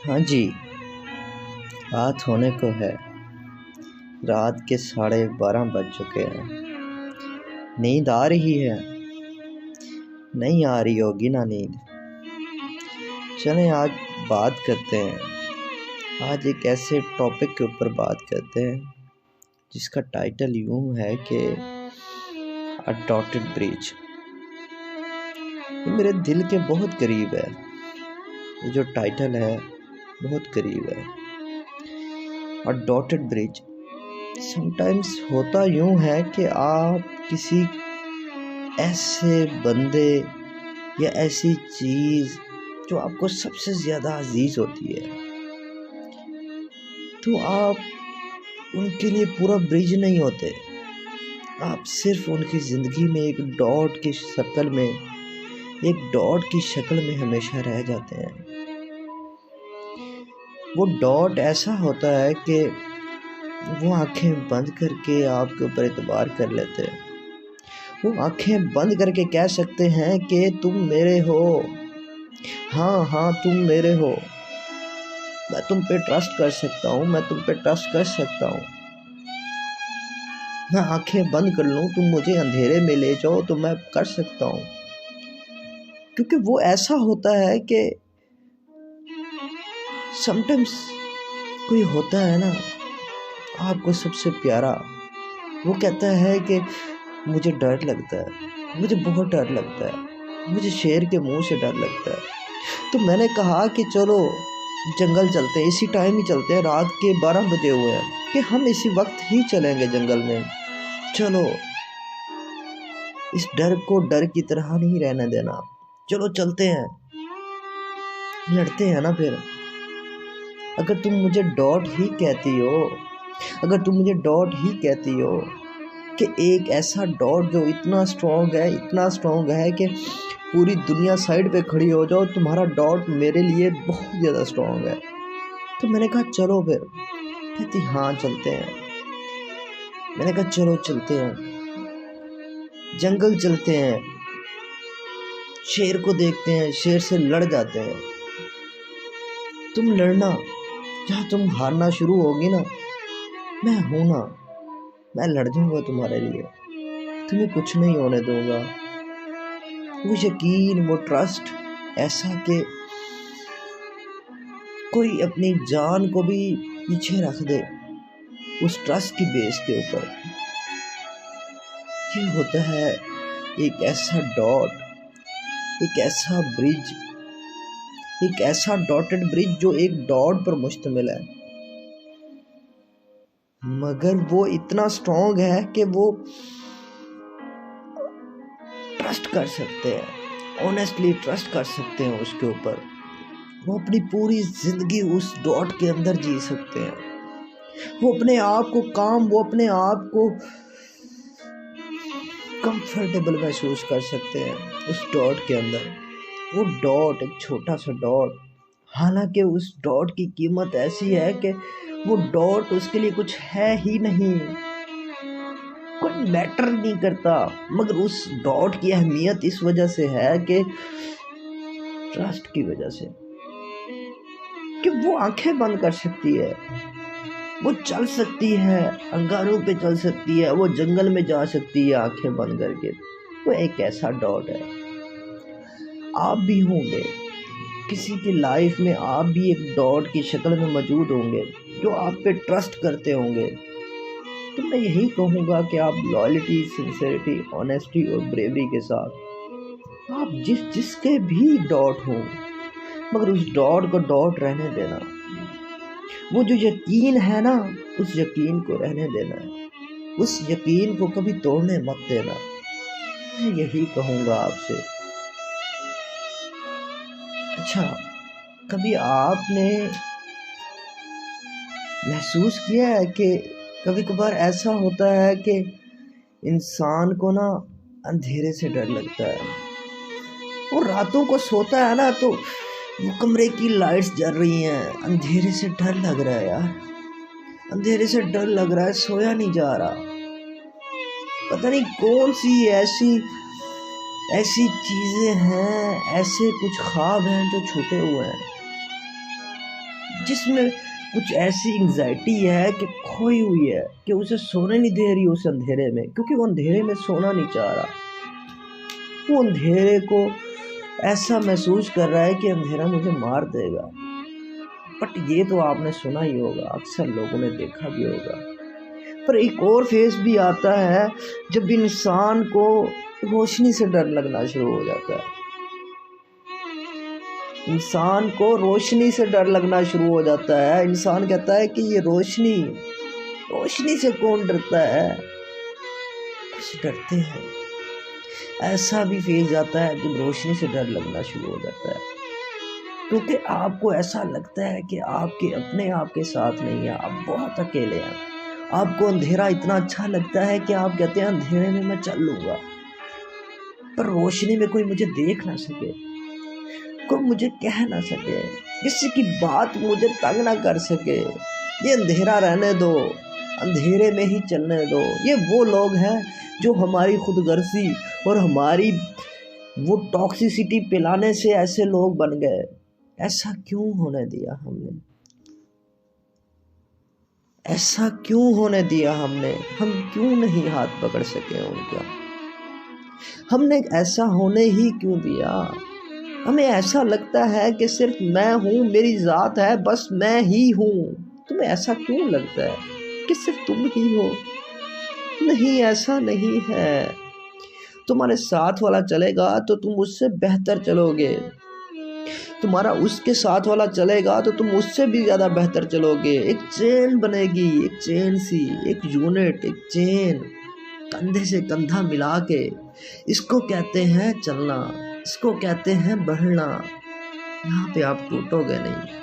ہاں جی، رات ہونے کو ہے۔ رات کے 12:30 بج چکے ہیں۔ نیند آ رہی ہے؟ نہیں آ رہی ہوگی نا نیند۔ چلیں آج بات کرتے ہیں۔ آج ایک ایسے ٹاپک کے اوپر بات کرتے ہیں جس کا ٹائٹل یوں ہے کہ A Dotted Bridge۔ یہ میرے دل کے بہت قریب ہے۔ یہ جو ٹائٹل ہے بہت قریب ہے۔ A Dotted Bridge some times ہوتا یوں ہے کہ آپ کسی ایسے بندے یا ایسی چیز جو آپ کو سب سے زیادہ عزیز ہوتی ہے، تو آپ ان کے لیے پورا برج نہیں ہوتے، آپ صرف ان کی زندگی میں ایک ڈاٹ کی شکل میں ہمیشہ رہ جاتے ہیں۔ وہ ڈاٹ ایسا ہوتا ہے کہ وہ آنکھیں بند کر کے آپ کے اوپر اعتبار کر لیتے ہیں۔ وہ آنکھیں بند کر کے کہہ سکتے ہیں کہ تم میرے ہو، ہاں تم میرے ہو، میں تم پہ ٹرسٹ کر سکتا ہوں، میں تم پہ ٹرسٹ کر سکتا ہوں۔ میں آنکھیں بند کر لوں، تم مجھے اندھیرے میں لے جاؤ تو میں کر سکتا ہوں۔ کیونکہ وہ ایسا ہوتا ہے کہ سم ٹائمز کوئی ہوتا ہے نا آپ کو سب سے پیارا، وہ کہتا ہے کہ مجھے ڈر لگتا ہے، مجھے بہت ڈر لگتا ہے، مجھے شیر کے منہ سے ڈر لگتا ہے۔ تو میں نے کہا کہ چلو جنگل چلتے ہیں، اسی ٹائم ہی چلتے ہیں، رات کے 12 بجے ہوئے ہیں کہ ہم اسی وقت ہی چلیں گے جنگل میں۔ چلو اس ڈر کو ڈر کی طرح نہیں رہنے دینا، چلو چلتے ہیں، لڑتے ہیں نا پھر۔ اگر تم مجھے ڈاٹ ہی کہتی ہو کہ ایک ایسا ڈاٹ جو اتنا اسٹرانگ ہے کہ پوری دنیا سائڈ پہ کھڑی ہو جاؤ، تمہارا ڈاٹ میرے لیے بہت زیادہ اسٹرانگ ہے، تو میں نے کہا چلو پھر۔ کہتی ہاں چلتے ہیں۔ میں نے کہا چلو چلتے ہیں، جنگل چلتے ہیں، شیر کو دیکھتے ہیں، شیر سے لڑ جاتے ہیں۔ تم لڑنا، جہاں تم ہارنا شروع ہوگی نا، میں ہوں نا، میں لڑ جاؤں گا تمہارے لیے، تمہیں کچھ نہیں ہونے دوں گا۔ وہ یقین، وہ ٹرسٹ ایسا کہ کوئی اپنی جان کو بھی پیچھے رکھ دے اس ٹرسٹ کی بیس کے اوپر۔ یہ ہوتا ہے ایک ایسا ڈاٹ، ایک ایسا برج، ایک ایسا ڈاٹڈ برج جو ایک ڈاٹ پر مشتمل ہے، مگر وہ اتنا اسٹرانگ ہے کہ وہ ٹرسٹ کر سکتے ہیں، آنیسٹلی ٹرسٹ کر سکتے ہیں اس کے اوپر۔ وہ اپنی پوری زندگی اس ڈاٹ کے اندر جی سکتے ہیں۔ وہ اپنے آپ کو وہ اپنے آپ کو کمفرٹیبل محسوس کر سکتے ہیں اس ڈاٹ کے اندر۔ وہ ڈاٹ، ایک چھوٹا سا ڈاٹ، حالانکہ اس ڈاٹ کی قیمت ایسی ہے کہ وہ ڈاٹ اس کے لیے کچھ ہے ہی نہیں، کوئی میٹر نہیں کرتا، مگر اس ڈاٹ کی اہمیت اس وجہ سے ہے کہ ٹرسٹ کی وجہ سے، کہ وہ آنکھیں بند کر سکتی ہے، وہ چل سکتی ہے، انگاروں پہ چل سکتی ہے، وہ جنگل میں جا سکتی ہے آنکھیں بند کر کے۔ وہ ایک ایسا ڈاٹ ہے۔ آپ بھی ہوں گے کسی کی لائف میں، آپ بھی ایک ڈاٹ کی شکل میں موجود ہوں گے جو آپ پہ ٹرسٹ کرتے ہوں گے۔ تو میں یہی کہوں گا کہ آپ لائلٹی، سنسیریٹی، آنیسٹی اور بریوری کے ساتھ آپ جس کے بھی ڈاٹ ہوں، مگر اس ڈاٹ کو ڈاٹ رہنے دینا۔ وہ جو یقین ہے نا، اس یقین کو رہنے دینا ہے، اس یقین کو کبھی توڑنے مت دینا۔ میں یہی کہوں گا آپ سے۔ اچھا، کبھی آپ نے محسوس کیا ہے کہ کبھی کبھار ایسا ہوتا ہے کہ انسان کو نا اندھیرے سے ڈر لگتا ہے، وہ راتوں کو سوتا ہے نا تو وہ کمرے کی لائٹس جل رہی ہیں، اندھیرے سے ڈر لگ رہا ہے یار، اندھیرے سے ڈر لگ رہا ہے، سویا نہیں جا رہا، پتہ نہیں کون سی ایسی چیزیں ہیں، ایسے کچھ خواب ہیں جو چھوٹے ہوئے ہیں۔ جس میں کچھ ایسی انگزائٹی ہے کہ کھوئی ہوئی ہے کہ اسے سونے نہیں دے رہی اس اندھیرے میں، کیونکہ وہ اندھیرے میں سونا نہیں چاہ رہا۔ وہ اندھیرے کو ایسا محسوس کر رہا ہے کہ اندھیرا مجھے مار دے گا۔ بٹ یہ تو آپ نے سنا ہی ہوگا، اکثر لوگوں نے دیکھا بھی ہوگا۔ پر ایک اور فیز بھی آتا ہے جب انسان کو روشنی سے ڈر لگنا شروع ہو جاتا ہے۔ انسان کو روشنی سے ڈر لگنا شروع ہو جاتا ہے۔ انسان کہتا ہے کہ یہ روشنی سے کون ڈرتا ہے؟ کچھ ڈرتے ہیں۔ ایسا بھی فیز آتا ہے جب روشنی سے ڈر لگنا شروع ہو جاتا ہے، کیونکہ آپ کو ایسا لگتا ہے کہ آپ کے ساتھ نہیں ہیں، آپ بہت اکیلے ہیں۔ آپ کو اندھیرا اتنا اچھا لگتا ہے کہ آپ کہتے ہیں اندھیرے میں چل لوں گا، پر روشنی میں کوئی مجھے دیکھ نہ سکے، کوئی مجھے کہہ نہ سکے، کسی کی بات مجھے تنگ نہ کر سکے۔ یہ اندھیرا رہنے دو، اندھیرے میں ہی چلنے دو۔ یہ وہ لوگ ہیں جو ہماری خود غرضی اور ہماری وہ ٹاکسیسٹی پلانے سے ایسے لوگ بن گئے۔ ایسا کیوں ہونے دیا ہم نے؟ ایسا کیوں ہونے دیا ہم نے؟ ہم کیوں نہیں ہاتھ پکڑ سکے ان کا؟ ہم نے ایسا ہونے ہی کیوں دیا؟ ہمیں ایسا لگتا ہے کہ صرف میں ہوں، میری ذات ہے، بس میں ہی ہوں۔ تمہیں ایسا کیوں لگتا ہے کہ صرف تم ہی ہو؟ نہیں، ایسا نہیں ہے۔ تمہارے ساتھ والا چلے گا تو تم اس سے بہتر چلو گے، تمہارا اس کے ساتھ والا چلے گا تو تم اس سے بھی زیادہ بہتر چلو گے۔ ایک چین بنے گی، ایک چین سی، ایک یونٹ، ایک چین، کندھے سے کندھا ملا کے۔ اس کو کہتے ہیں چلنا، اس کو کہتے ہیں بڑھنا۔ یہاں پہ آپ ٹوٹو گے نہیں۔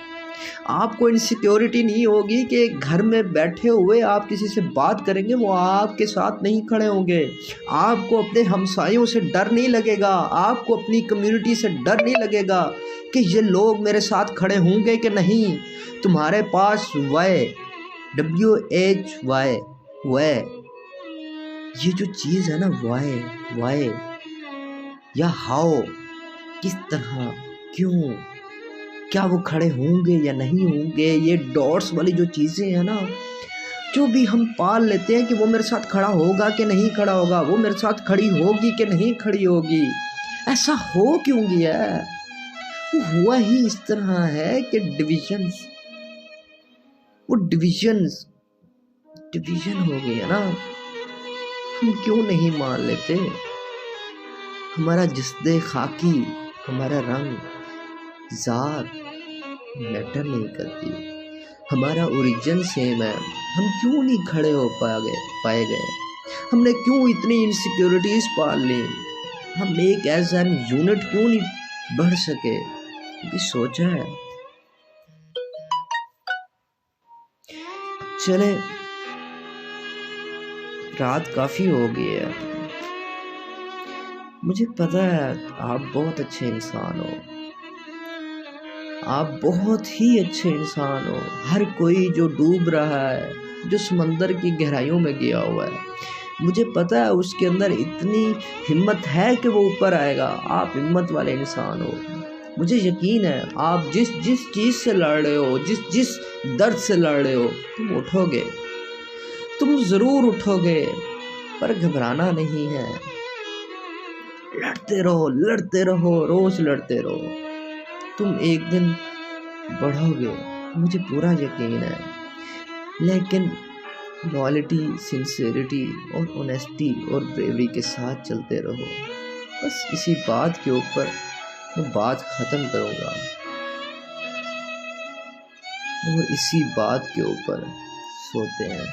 آپ کو انسیکیورٹی نہیں ہوگی کہ گھر میں بیٹھے ہوئے آپ کسی سے بات کریں گے، وہ آپ کے ساتھ نہیں کھڑے ہوں گے۔ آپ کو اپنے ہمسایوں سے ڈر نہیں لگے گا، آپ کو اپنی کمیونٹی سے ڈر نہیں لگے گا کہ یہ لوگ میرے ساتھ کھڑے ہوں گے کہ نہیں۔ تمہارے پاس WHY یہ جو چیز ہے نا، why یا how، کس طرح، کیوں، کیا وہ کھڑے ہوں گے یا نہیں ہوں گے، یہ ڈاٹس والی جو چیزیں ہیں نا، جو بھی ہم پال لیتے ہیں کہ وہ میرے ساتھ کھڑا ہوگا کہ نہیں کھڑا ہوگا، وہ میرے ساتھ کھڑی ہوگی کہ نہیں کھڑی ہوگی۔ ایسا ہو کیوں گیا ہے؟ وہ ہوا ہی اس طرح ہے کہ ڈویژن ہو گیا نا۔ ہم کیوں نہیں مان لیتے؟ ہمارا جسد خاکی، ہمارا رنگ، ذات میٹر نہیں کرتی، ہمارا اوریجن سیم ہے۔ ہم کیوں نہیں کھڑے ہو پائے گئے؟ ہم نے کیوں اتنی انسیکیورٹیز پال لی؟ ہم ایک ایز این یونٹ کیوں نہیں بڑھ سکے؟ کبھی سوچا ہے؟ چلے، رات کافی ہو گئی ہے۔ مجھے پتا ہے آپ بہت اچھے انسان ہو، آپ بہت ہی اچھے انسان ہو۔ ہر کوئی جو ڈوب رہا ہے، جو سمندر کی گہرائیوں میں گیا ہوا ہے، مجھے پتا ہے اس کے اندر اتنی ہمت ہے کہ وہ اوپر آئے گا۔ آپ ہمت والے انسان ہو، مجھے یقین ہے آپ جس چیز سے لڑ رہے ہو، جس درد سے لڑ رہے ہو، تم اٹھو گے، تم ضرور اٹھو گے، پر گھبرانا نہیں ہے۔ لڑتے رہو، روز لڑتے رہو، تم ایک دن بڑھو گے، مجھے پورا یقین ہے۔ لیکن لائلٹی، سنسیئرٹی اور اونیسٹی اور بریوری کے ساتھ چلتے رہو۔ بس اسی بات کے اوپر میں بات ختم کروں گا، اور اسی بات کے اوپر سوتے ہیں۔